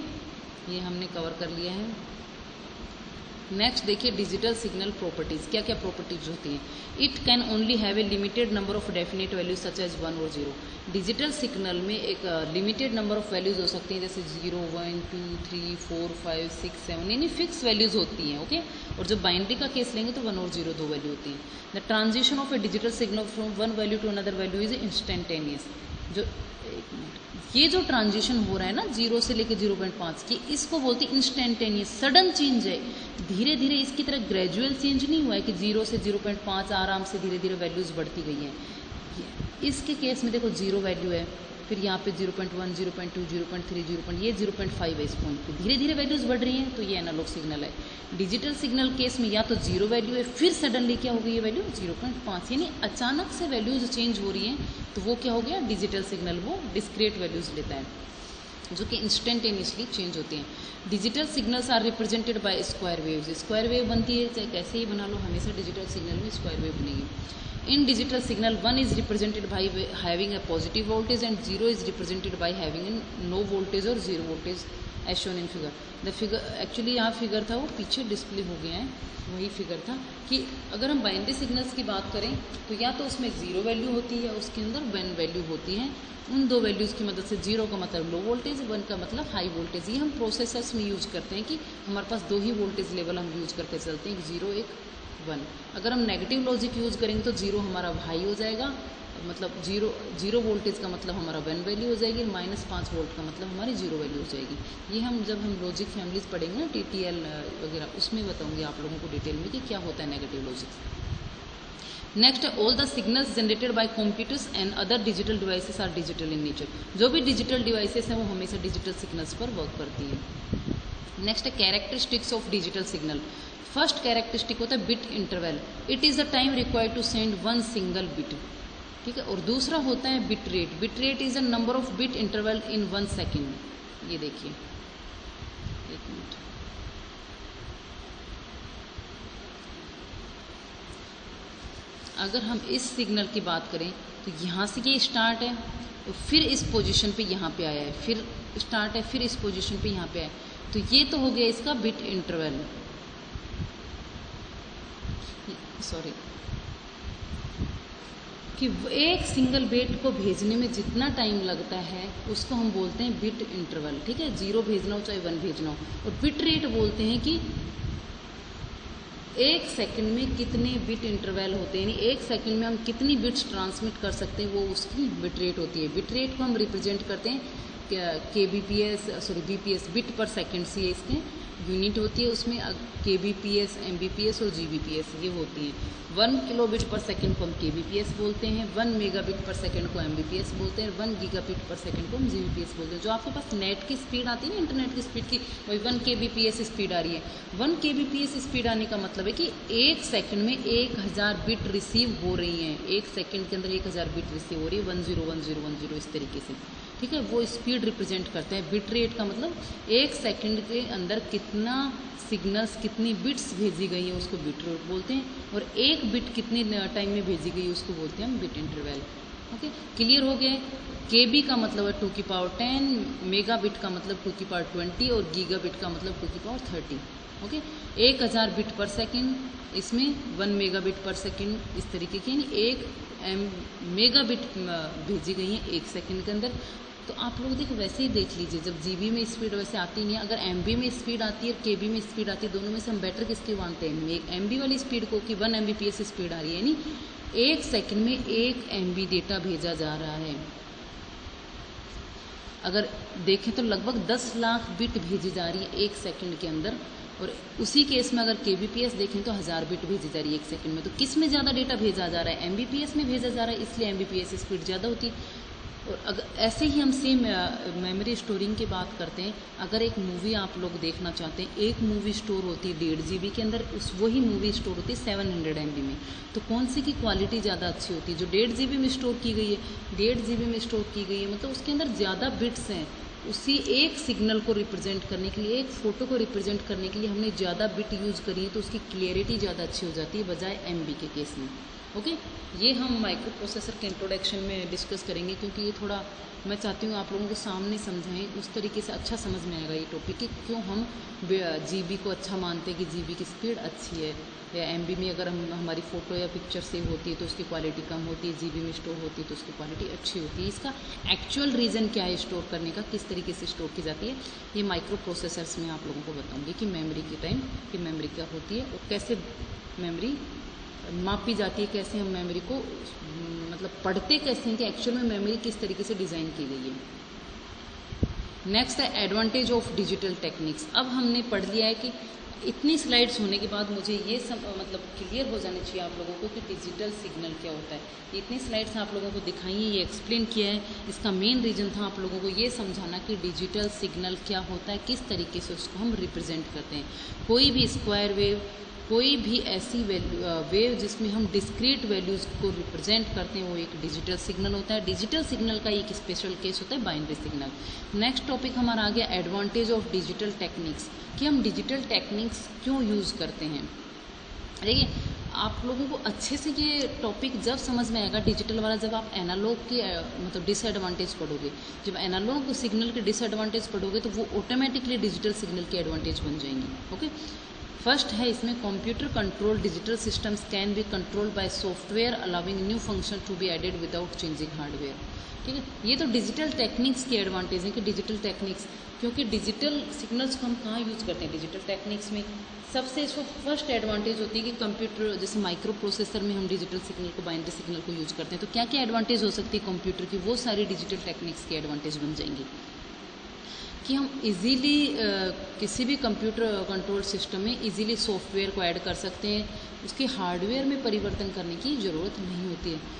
ये हमने कवर कर लिया है। नेक्स्ट देखिए डिजिटल सिग्नल प्रॉपर्टीज़, क्या क्या प्रॉपर्टीज होती हैं। It can only have a limited number of definite values such as 1 और 0। डिजिटल सिग्नल में एक लिमिटेड नंबर ऑफ वैल्यूज हो सकती हैं, जैसे 0, 1, 2, 3, 4, 5, 6, 7, यानी फिक्स वैल्यूज होती हैं। ओके, और जब बाइनरी का केस लेंगे तो 1 और 0 दो वैल्यू होती हैं। The transition of a digital signal from one value to another value is instantaneous. जो ये जो ट्रांजिशन हो रहा है ना 0 से लेकर 0.5 की, इसको बोलते हैं इंस्टेंटेनियस, सडन चेंज है। धीरे धीरे इसकी तरह ग्रेजुअल चेंज नहीं हुआ है कि 0 से 0.5 आराम से धीरे धीरे वैल्यूज़ बढ़ती गई हैं। इसके केस में देखो 0 वैल्यू है, फिर यहाँ पे 0.1, 0.2, 0.3, ये 0.5 है। इस पॉइंट पे धीरे धीरे वैल्यूज़ बढ़ रही हैं, तो ये एनालॉग सिग्नल है। डिजिटल सिग्नल केस में या तो 0 वैल्यू है, फिर सडनली क्या हो गई ये वैल्यू 0.5, यानी अचानक से वैल्यूज़ चेंज हो रही हैं, तो वो क्या हो गया डिजिटल सिग्नल। वो डिस्क्रीट वैल्यूज़ लेता है जो कि इंस्टेंटेनियसली चेंज होती हैं। Digital signals are represented by square waves. Square wave बनती है, चाहे कैसे ही बना लो, हमेशा डिजिटल सिग्नल में स्क्वायर वेव बनेगी। In digital signal 1 is represented by having a positive voltage and 0 is represented by having a no voltage or 0 voltage as shown in figure. The figure actually यहाँ फिगर था वो पीछे डिस्प्ले हो गया है, वही फिगर था कि अगर हम बाइनरी सिग्नल्स की बात करें तो या तो उसमें 0 वैल्यू होती है, उसके अंदर 1 वैल्यू होती है। उन दो वैल्यूज़ की मदद से 0 का मतलब लो वोल्टेज, 1 का मतलब हाई वोल्टेज, ये हम प्रोसेसर्स में यूज करते हैं कि हमारे पास दो ही वोल्टेज लेवल हम यूज करके चलते हैं, एक 0 एक 1। अगर हम नेगेटिव लॉजिक यूज़ करेंगे तो 0 हमारा हाई हो जाएगा, मतलब 0 वोल्टेज का मतलब हमारा 1 वैल्यू हो जाएगी, -5 वोल्ट का मतलब हमारी 0 वैल्यू हो जाएगी। ये हम जब हम लॉजिक फैमिलीज पढ़ेंगे ना TTL वगैरह, उसमें बताऊंगी आप लोगों को डिटेल में कि क्या होता है negative logic. Next, all the signals generated by computers and other digital devices are digital in nature. जो भी डिजिटल डिवाइसेस हैं वो हमेशा डिजिटल सिग्नल्स पर वर्क करती है। नेक्स्ट है characteristics of digital signal. First characteristic होता है bit interval, it is the time required to send one single bit, ठीक है। और दूसरा होता है bit rate. Bit rate is the number of bit interval in 1 second. ये देखिए, एक मिनट, अगर हम इस सिग्नल की बात करें तो यहाँ से ये स्टार्ट है, तो फिर इस पोजीशन पे यहाँ पे आया है, फिर स्टार्ट है, फिर इस पोजीशन पे यहाँ पे आया, तो ये तो हो गया इसका बिट इंटरवल। सॉरी, कि एक सिंगल बिट को भेजने में जितना टाइम लगता है उसको हम बोलते हैं बिट इंटरवल, ठीक है। 0 भेजना हो चाहे 1 भेजना हो। और बिट रेट बोलते हैं कि एक सेकंड में कितने बिट इंटरवल होते हैं, यानी एक सेकंड में हम कितनी बिट्स ट्रांसमिट कर सकते हैं, वो उसकी बिट रेट होती है। बिट रेट को हम रिप्रेजेंट करते हैं बीपीएस, बिट पर सेकंड से इसके यूनिट होती है, उसमें केबीपीएस, एमबीपीएस और जीबीपीएस ये होती हैं। 1 किलोबिट पर सेकंड को हम केबीपीएस बोलते हैं, 1 मेगाबिट पर सेकंड को एमबीपीएस बोलते हैं, 1 गीगाबिट पर सेकंड को हम जीबीपीएस बोलते हैं। जो आपके पास नेट की स्पीड आती है ना, इंटरनेट की स्पीड की, वही 1 केबीपीएस स्पीड आ रही है। 1 केबीपीएस स्पीड आने का मतलब है कि एक सेकंड में 1000 बिट रिसीव हो रही हैं। एक सेकंड के अंदर 1000 बिट रिसीव हो रही है, 101010 इस तरीके से, ठीक है। वो स्पीड रिप्रेजेंट करते हैं। बिट रेट का मतलब एक सेकंड के अंदर कितना सिग्नल्स, कितनी बिट्स भेजी गई है उसको बिट रेट बोलते हैं, और एक बिट कितने टाइम में भेजी गई है उसको बोलते हैं हम बिट इंटरवल। ओके, क्लियर हो गया। केबी का मतलब है 2 की पावर 10, मेगाबिट का मतलब 2 की पावर 20 और गीगाबिट का मतलब 2 की पावर 30। ओके, 1000 बिट पर सेकंड, इसमें 1 मेगाबिट पर सेकंड, इस तरीके की, यानी 1 मेगाबिट भेजी गई है एक सेकंड के अंदर। तो आप लोग देखो वैसे ही देख लीजिए, जब जीबी में स्पीड वैसे आती नहीं है, अगर एमबी में स्पीड आती है और केबी में स्पीड आती है, दोनों में से हम बेटर किसकी मानते हैं, एमबी वाली स्पीड को, कि 1 एमबीपीएस स्पीड आ रही है, यानी एक सेकंड में 1 एमबी डेटा भेजा जा रहा है। अगर देखें तो लगभग 10 लाख बिट भेजी जा रही है एक सेकंड के अंदर, और उसी केस में अगर केबीपीएस देखें तो 1000 बिट भेजी जा रही है एक सेकंड में। तो किस में ज़्यादा डेटा भेजा जा रहा है, एमबीपीएस में भेजा जा रहा है, इसलिए एमबीपीएस स्पीड ज़्यादा होती है। और अगर ऐसे ही हम सेम मेमोरी स्टोरिंग की बात करते हैं, अगर एक मूवी आप लोग देखना चाहते हैं, एक मूवी स्टोर होती है 1.5 GB के अंदर, वही मूवी स्टोर होती है 700 MB में, तो कौन सी की क्वालिटी ज़्यादा अच्छी होती है, जो 1.5 GB में स्टोर की गई है। 1.5 GB में स्टोर की गई है मतलब उसके अंदर ज़्यादा बिट्स हैं, उसी एक सिग्नल को रिप्रेजेंट करने के लिए, एक फ़ोटो को रिप्रेजेंट करने के लिए हमने ज़्यादा बिट यूज़ करी है, तो उसकी क्लियरिटी ज़्यादा अच्छी हो जाती है बजाय MB के केस में। ओके, ये हम माइक्रो प्रोसेसर के इंट्रोडक्शन में डिस्कस करेंगे, क्योंकि ये थोड़ा मैं चाहती हूँ आप लोगों को सामने समझाएं, उस तरीके से अच्छा समझ में आएगा ये टॉपिक कि क्यों हम जीबी को अच्छा मानते हैं कि जीबी की स्पीड अच्छी है, या एमबी में अगर हमारी फ़ोटो या पिक्चर सेव होती है तो उसकी क्वालिटी कम होती है, जीबी में स्टोर होती है तो उसकी क्वालिटी अच्छी होती है। इसका एक्चुअल रीज़न क्या है स्टोर करने का, किस तरीके से स्टोर की जाती है, ये माइक्रो प्रोसेसर्स में आप लोगों को बताऊँगी कि मेमोरी के टाइम कि मेमोरी क्या होती है और कैसे मेमोरी मापी जाती है, कैसे हम मेमोरी को मतलब पढ़ते कैसे हैं कि एक्चुअल में मेमोरी किस तरीके से डिज़ाइन की गई है। नेक्स्ट है एडवांटेज ऑफ डिजिटल टेक्निक्स। अब हमने पढ़ लिया है कि इतनी स्लाइड्स होने के बाद मुझे ये सब मतलब क्लियर हो जाना चाहिए आप लोगों को कि डिजिटल सिग्नल क्या होता है। इतनी स्लाइड्स आप लोगों को दिखाई है, ये एक्सप्लेन किया है। इसका मेन रीज़न था आप लोगों को ये समझाना कि डिजिटल सिग्नल क्या होता है, किस तरीके से उसको हम रिप्रेजेंट करते हैं। कोई भी स्क्वायर वेव, कोई भी ऐसी वेव जिसमें हम डिस्क्रीट वैल्यूज़ को रिप्रेजेंट करते हैं, वो एक डिजिटल सिग्नल होता है। डिजिटल सिग्नल का एक स्पेशल केस होता है बाइनरी सिग्नल। नेक्स्ट टॉपिक हमारा आ गया एडवांटेज ऑफ डिजिटल टेक्निक्स, कि हम डिजिटल टेक्निक्स क्यों यूज़ करते हैं। देखिए, आप लोगों को अच्छे से ये टॉपिक जब समझ में आएगा डिजिटल वाला, जब आप एनालॉग की मतलब डिसएडवांटेज पढ़ोगे। जब एनालॉग सिग्नल के डिसएडवांटेज पढ़ोगे तो वो ऑटोमेटिकली डिजिटल सिग्नल की एडवांटेज बन जाएंगी। ओके, फर्स्ट है इसमें computer control digital systems can be controlled by software allowing new function to be added without changing hardware. ठीक है, ये तो डिजिटल टेक्निक्स की एडवांटेज है कि डिजिटल टेक्निक्स, क्योंकि डिजिटल सिग्नल्स को हम कहाँ यूज़ करते हैं डिजिटल टेक्निक्स में। सबसे इसको फर्स्ट एडवांटेज होती है कि कंप्यूटर जैसे माइक्रो प्रोसेसर में हम डिजिटल सिग्नल को बाइनरी सिग्नल को यूज़ करते हैं, तो क्या क्या एडवांटेज हो सकती है कंप्यूटर की, वो सारी डिजिटल टेक्निक्स की एडवांटेज बन जाएंगी कि हम इजीली किसी भी कंप्यूटर कंट्रोल सिस्टम में इजीली सॉफ्टवेयर को ऐड कर सकते हैं, उसके हार्डवेयर में परिवर्तन करने की ज़रूरत नहीं होती है।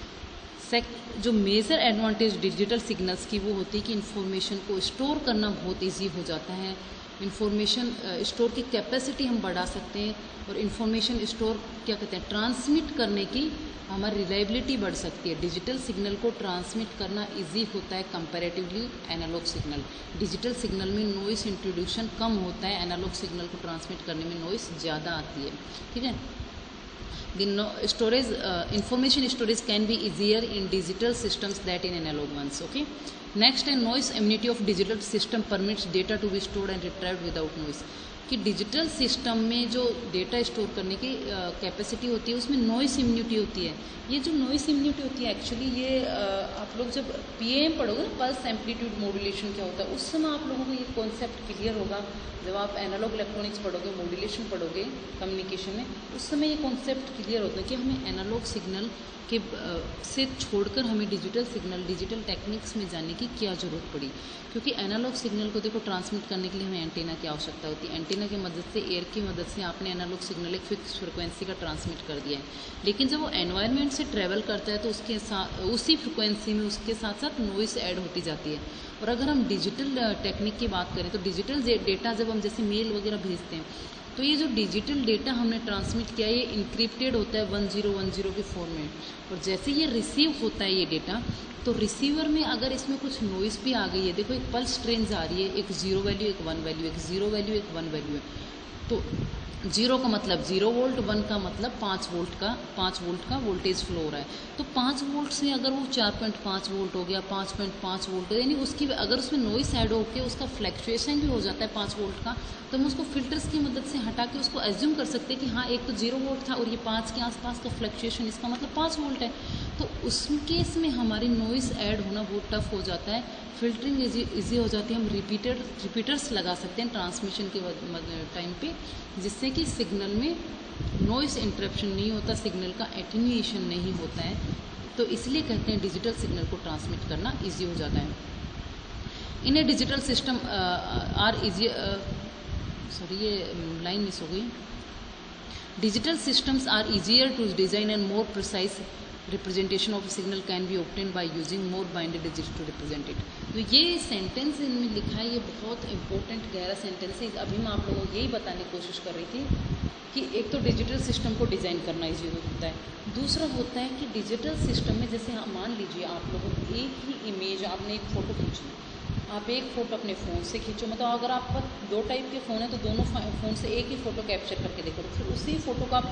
जो मेजर एडवांटेज डिजिटल सिग्नल्स की वो होती है कि इंफॉर्मेशन को स्टोर करना बहुत इजी हो जाता है। इंफॉर्मेशन स्टोर की कैपेसिटी हम बढ़ा सकते हैं, और इंफॉर्मेशन स्टोर क्या कहते हैं ट्रांसमिट करने की हमारी रिलायबिलिटी बढ़ सकती है। डिजिटल सिग्नल को ट्रांसमिट करना इजी होता है comparatively analog signal. Digital signal में नॉइस इंट्रोड्यूशन कम होता है, एनालॉग सिग्नल को ट्रांसमिट करने में नॉइस ज़्यादा आती है। ठीक है, information storage can be easier in digital systems than in analog ones. Okay, next है noise immunity of digital system permits data to be stored and retrieved without noise। कि डिजिटल सिस्टम में जो डेटा स्टोर करने की कैपेसिटी होती है उसमें नॉइस इम्यूनिटी होती है। ये जो नॉइस इम्यूनिटी होती है एक्चुअली ये आप लोग जब पीएम पढ़ोगे ना, पल्स एम्पलीट्यूड मॉड्यूलेशन क्या होता है, उस समय आप लोगों को ये कॉन्सेप्ट क्लियर होगा। जब आप एनालॉग इलेक्ट्रॉनिक्स पढ़ोगे, मॉड्यूलेशन पढ़ोगे कम्युनिकेशन में, उस समय ये कॉन्सेप्ट क्लियर होता है कि हमें एनालॉग सिग्नल के से छोड़कर हमें डिजिटल सिग्नल डिजिटल टेक्निक्स में जाने की क्या ज़रूरत पड़ी। क्योंकि एनालॉग सिग्नल को देखो ट्रांसमिट करने के लिए हमें एंटीना की आवश्यकता होती है। एंटीना की मदद से, एयर की मदद से आपने एनालॉग सिग्नल एक फिक्स फ्रिक्वेंसी का ट्रांसमिट कर दिया है, लेकिन जब वो एनवायरनमेंट से ट्रैवल करता है तो उसके साथ उसी फ्रिक्वेंसी में उसके साथ साथ नॉइस ऐड होती जाती है। और अगर हम डिजिटल टेक्निक की बात करें तो डिजिटल डेटा जब हम जैसे मेल वगैरह भेजते हैं, तो ये जो डिजिटल डेटा हमने ट्रांसमिट किया ये इंक्रिप्टेड होता है 1010 के फॉर्म में, और जैसे ये रिसीव होता है ये डेटा, तो रिसीवर में अगर इसमें कुछ नॉइस भी आ गई है, देखो एक पल्स ट्रेन आ रही है, एक 0 वैल्यू एक 1 वैल्यू, एक 0 वैल्यू एक 1 वैल्यू है, तो 0 का मतलब 0 वोल्ट, 1 का मतलब 5 वोल्ट का वोल्टेज फ्लो हो रहा है। तो 5 वोल्ट से अगर वो 4.5 वोल्ट हो गया, 5.5 वोल्ट, यानी उसकी अगर उसमें नॉइस ऐड होकर उसका फ्लैक्चुएशन भी हो जाता है 5 वोल्ट का, तो हम उसको फिल्टर्स की मदद से हटा के उसको एज्यूम कर सकते हैं कि हाँ एक तो 0 वोल्ट था और ये 5 के आसपास का फ्लैक्चुएशन, इसका मतलब 5 वोल्ट है। तो उस केस में हमारी नॉइस ऐड होना बहुत टफ हो जाता है, फिल्टरिंग इजी हो जाती है। हम रिपीटर्स लगा सकते हैं ट्रांसमिशन के टाइम पे, जिससे कि सिग्नल में नॉइस इंटरप्शन नहीं होता, सिग्नल का एटेन्यूएशन नहीं होता है। तो इसलिए कहते हैं डिजिटल सिग्नल को ट्रांसमिट करना इजी हो जाता है। In a digital system are easy ये लाइन मिस हो गई। Digital systems are easier to design and more precise representation of signal can be obtain by using more binded digit to represent it. तो ये सेंटेंस इनमें लिखा है, ये बहुत इंपॉर्टेंट गहरा सेंटेंस है। अभी मैं आप लोगों को यही बताने की कोशिश कर रही थी कि एक तो डिजिटल सिस्टम को डिज़ाइन करना इजी होता है, दूसरा होता है कि डिजिटल सिस्टम में जैसे मान लीजिए आप लोगों को एक ही इमेज, आपने एक फ़ोटो खींची, आप एक फ़ोटो अपने फ़ोन से खींचो, मतलब अगर आपका 2 टाइप के फ़ोन है तो दोनों फ़ोन से एक ही फ़ोटो कैप्चर करके देखो, तो फिर उसी फ़ोटो को आप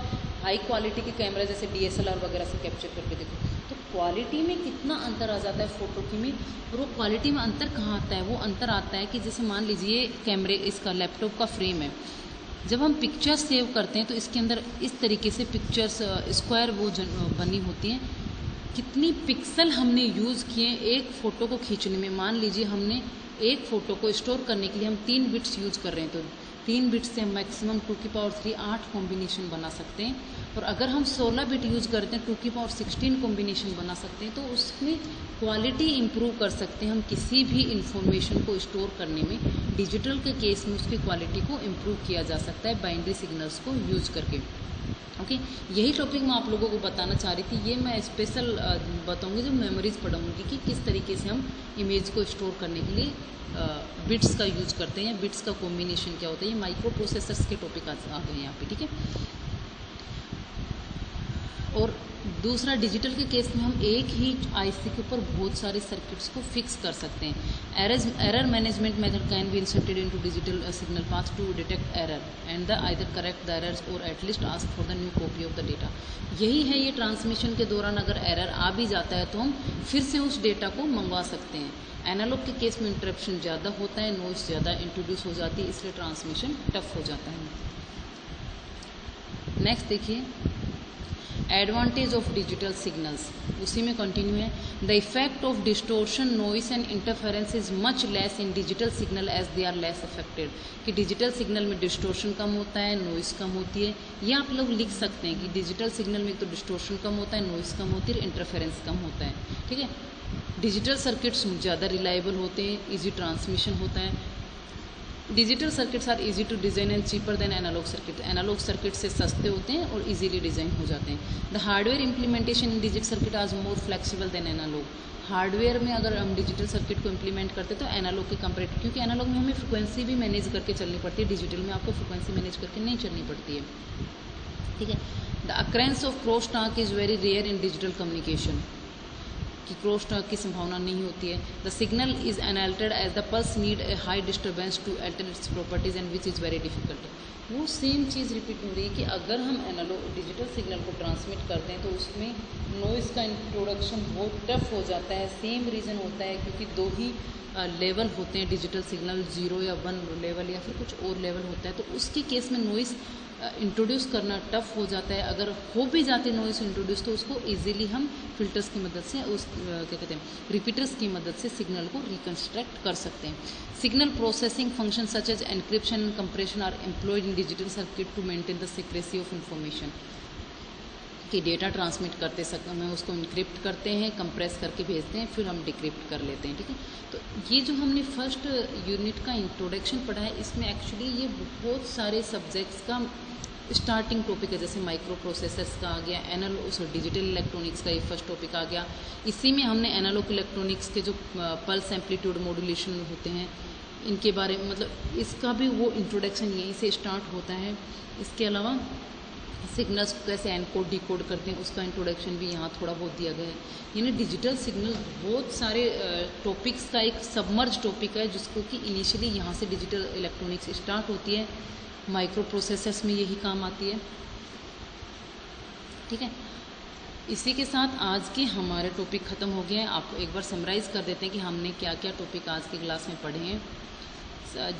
हाई क्वालिटी के कैमरा जैसे DSLR वगैरह से कैप्चर करके देखो, तो क्वालिटी में कितना अंतर आ जाता है फ़ोटो की में। और वो क्वालिटी में अंतर कहाँ आता है, वो अंतर आता है कि जैसे मान लीजिए कैमरे, इसका लैपटॉप का फ्रेम है, जब हम पिक्चर सेव करते हैं तो इसके अंदर इस तरीके से पिक्चर्स स्क्वायर वो बनी होती हैं। कितनी पिक्सल हमने यूज़ किए एक फ़ोटो को खींचने में। मान लीजिए हमने एक फ़ोटो को स्टोर करने के लिए हम 3 बिट्स यूज़ कर रहे हैं, तो 3 बिट्स से हम मैक्सिमम 2 की पावर 3 8 कॉम्बिनेशन बना सकते हैं। और अगर हम 16 बिट यूज़ करते हैं 2 की पावर 16 कॉम्बिनेशन बना सकते हैं। तो उसमें क्वालिटी इम्प्रूव कर सकते हैं हम किसी भी इंफॉर्मेशन को स्टोर करने में। डिजिटल के केस में उसकी क्वालिटी को इम्प्रूव किया जा सकता है बाइनरी सिग्नल्स को यूज़ करके। ओके, यही टॉपिक मैं आप लोगों को बताना चाह रही थी। ये मैं स्पेशल बताऊंगी जब मेमोरीज पढ़ाऊंगी कि किस तरीके से हम इमेज को स्टोर करने के लिए बिट्स का यूज़ करते हैं, या बिट्स का कॉम्बिनेशन क्या होता है। ये माइक्रो प्रोसेसर्स के टॉपिक आ गए यहाँ पे, ठीक है। और दूसरा, डिजिटल के केस में हम एक ही आईसी के ऊपर बहुत सारे सर्किट्स को फिक्स कर सकते हैं। Error management method can be inserted into digital signal path to detect error and the either correct the errors और at least ask for the new copy of the data. यही है, ये ट्रांसमिशन के दौरान अगर एरर आ भी जाता है तो हम फिर से उस डेटा को मंगवा सकते हैं। एनालॉग के केस में इंटरप्शन ज़्यादा होता है, नॉइस ज़्यादा इंट्रोड्यूस हो जाती है, इसलिए ट्रांसमिशन टफ हो जाता है। नेक्स्ट देखिए, एडवांटेज ऑफ डिजिटल सिग्नल्स, उसी में कंटिन्यू है। The effect of distortion, noise and interference is much less in digital signal as they are less affected. कि डिजिटल सिग्नल में डिस्टोर्शन कम होता है, नॉइस कम होती है। ये आप लोग लिख सकते हैं कि डिजिटल सिग्नल में तो डिस्टोर्शन कम होता है, नॉइस कम होती है, इंटरफेरेंस कम होता है, ठीक है। डिजिटल सर्किट्स ज़्यादा रिलायबल होते हैं, ईजी ट्रांसमिशन होता है। Digital circuits are easy to design and cheaper than analog circuit. Analog circuit से सस्ते होते हैं और इजीली डिज़ाइन हो जाते हैं। The hardware implementation in digital circuit are more flexible than analog. Hardware में अगर हम डिजिटल सर्किट को इम्प्लीमेंट करते तो एनालॉग के कंपेरेटिव, क्योंकि एनालॉग में हमें फ्रिक्वेंसी भी मैनेज करके चलनी पड़ती है, डिजिटल में आपको फ्रिक्वेंसी मैनेज करके नहीं चलनी पड़ती है, ठीक है। The occurrence of cross talk is very rare in digital communication, कि क्रॉस टॉक की संभावना नहीं होती है। The signal is unaltered as the pulse need a high disturbance to alter its properties and which is very difficult. वो सेम चीज़ रिपीट हो रही है कि अगर हम एनालॉग डिजिटल सिग्नल को ट्रांसमिट करते हैं तो उसमें नॉइज़ का इंट्रोडक्शन बहुत टफ हो जाता है। सेम रीज़न होता है क्योंकि दो ही लेवल होते हैं डिजिटल सिग्नल, 0 या 1 लेवल या फिर कुछ और लेवल होता है, तो उसके केस में नॉइज़ इंट्रोड्यूस करना टफ हो जाता है। अगर हो भी जाती नॉइस इंट्रोड्यूस तो उसको इजीली हम फिल्टर्स की मदद से, उस क्या कहते हैं, रिपीटर्स की मदद से सिग्नल को रिकंस्ट्रक्ट कर सकते हैं। Signal processing function such as encryption and compression are employed in digital circuit to maintain the secrecy of information. कि डेटा ट्रांसमिट करते समय हम उसको इनक्रिप्ट करते हैं, कंप्रेस करके भेजते हैं, फिर हम डिक्रिप्ट कर लेते हैं, ठीक है। तो ये जो हमने फर्स्ट यूनिट का इंट्रोडक्शन पढ़ा है, इसमें एक्चुअली ये बहुत सारे सब्जेक्ट्स का स्टार्टिंग टॉपिक है। जैसे माइक्रो प्रोसेसर्स का आ गया, डिजिटल इलेक्ट्रॉनिक्स का ये फर्स्ट टॉपिक आ गया। इसी में हमने एनालॉग इलेक्ट्रॉनिक्स के जो पल्स एम्पलीट्यूड मॉड्यूलेशन होते हैं इनके बारे में, मतलब इसका भी वो इंट्रोडक्शन यहीं से स्टार्ट होता है। इसके अलावा सिग्नल्स को कैसे एनकोड डिकोड करते हैं उसका इंट्रोडक्शन भी यहाँ थोड़ा बहुत दिया गया है। यानी डिजिटल सिग्नल बहुत सारे टॉपिक्स का एक सबमर्ज टॉपिक है, जिसको कि इनिशियली यहाँ से डिजिटल इलेक्ट्रॉनिक्स स्टार्ट होती है, माइक्रो प्रोसेसर्स में यही काम आती है, ठीक है। इसी के साथ आज के हमारे टॉपिक ख़त्म हो गए हैं। आपको एक बार समराइज़ कर देते हैं कि हमने क्या क्या टॉपिक आज की क्लास में पढ़े हैं।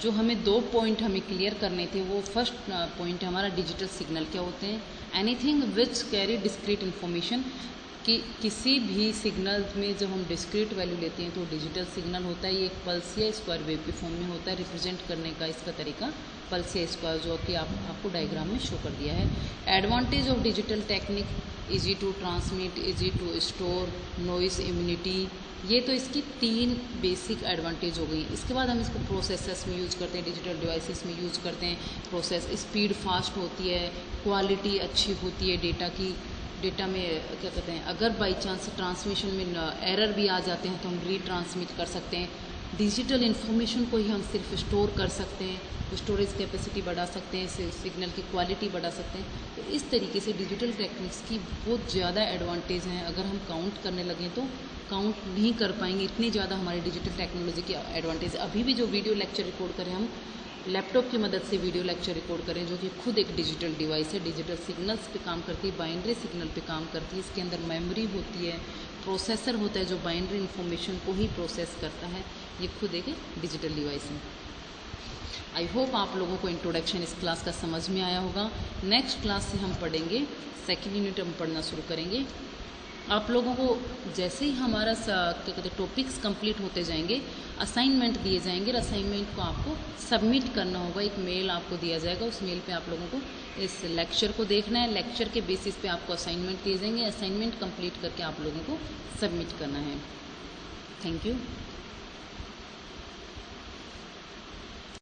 जो हमें 2 पॉइंट हमें क्लियर करने थे, वो फर्स्ट पॉइंट हमारा डिजिटल सिग्नल क्या होते हैं। Anything which carry discrete information, कि किसी भी सिग्नल में जब हम डिस्क्रीट वैल्यू लेते हैं तो डिजिटल सिग्नल होता है। ये एक पल्स या स्क्वायर वेव के फॉर्म में होता है। रिप्रेजेंट करने का इसका तरीका पल्स या स्क्वायर, जो कि आपको डायग्राम में शो कर दिया है। Advantage of digital technique, easy to transmit, easy to store, noise immunity, ये तो इसकी 3 बेसिक एडवांटेज हो गई। इसके बाद हम इसको प्रोसेसर्स में यूज़ करते हैं, डिजिटल डिवाइसेस में यूज़ करते हैं। प्रोसेस स्पीड फास्ट होती है, क्वालिटी अच्छी होती है डेटा की। डेटा में क्या कहते हैं, अगर बाई चांस ट्रांसमिशन में एरर भी आ जाते हैं तो हम रीट्रांसमिट कर सकते हैं। डिजिटल इन्फॉर्मेशन को ही हम सिर्फ स्टोर कर सकते हैं, स्टोरेज कैपेसिटी बढ़ा सकते हैं, सिग्नल की क्वालिटी बढ़ा सकते हैं। तो इस तरीके से डिजिटल टेक्निक्स की बहुत ज़्यादा एडवांटेज हैं। अगर हम काउंट करने लगें तो काउंट नहीं कर पाएंगे, इतनी ज़्यादा हमारी डिजिटल टेक्नोलॉजी की एडवांटेज। अभी भी जो वीडियो लेक्चर रिकॉर्ड करें हम, लैपटॉप की मदद से वीडियो लेक्चर रिकॉर्ड करें, जो कि खुद एक डिजिटल डिवाइस है, डिजिटल सिग्नल्स पे काम करती है, बाइनरी सिग्नल पे काम करती है। इसके अंदर मेमोरी होती है, प्रोसेसर होता है जो बाइनरी इन्फॉर्मेशन को ही प्रोसेस करता है। ये खुद एक डिजिटल डिवाइस है। आई होप आप लोगों को इंट्रोडक्शन इस क्लास का समझ में आया होगा। नेक्स्ट क्लास से हम पढ़ेंगे, सेकेंड यूनिट हम पढ़ना शुरू करेंगे। आप लोगों को जैसे ही हमारा क्या कहते हैं टॉपिक्स कंप्लीट होते जाएंगे, असाइनमेंट दिए जाएंगे और असाइनमेंट को आपको सबमिट करना होगा। एक मेल आपको दिया जाएगा, उस मेल पे आप लोगों को इस लेक्चर को देखना है। लेक्चर के बेसिस पे आपको असाइनमेंट दिए जाएंगे, असाइनमेंट कंप्लीट करके आप लोगों को सबमिट करना है। Thank you.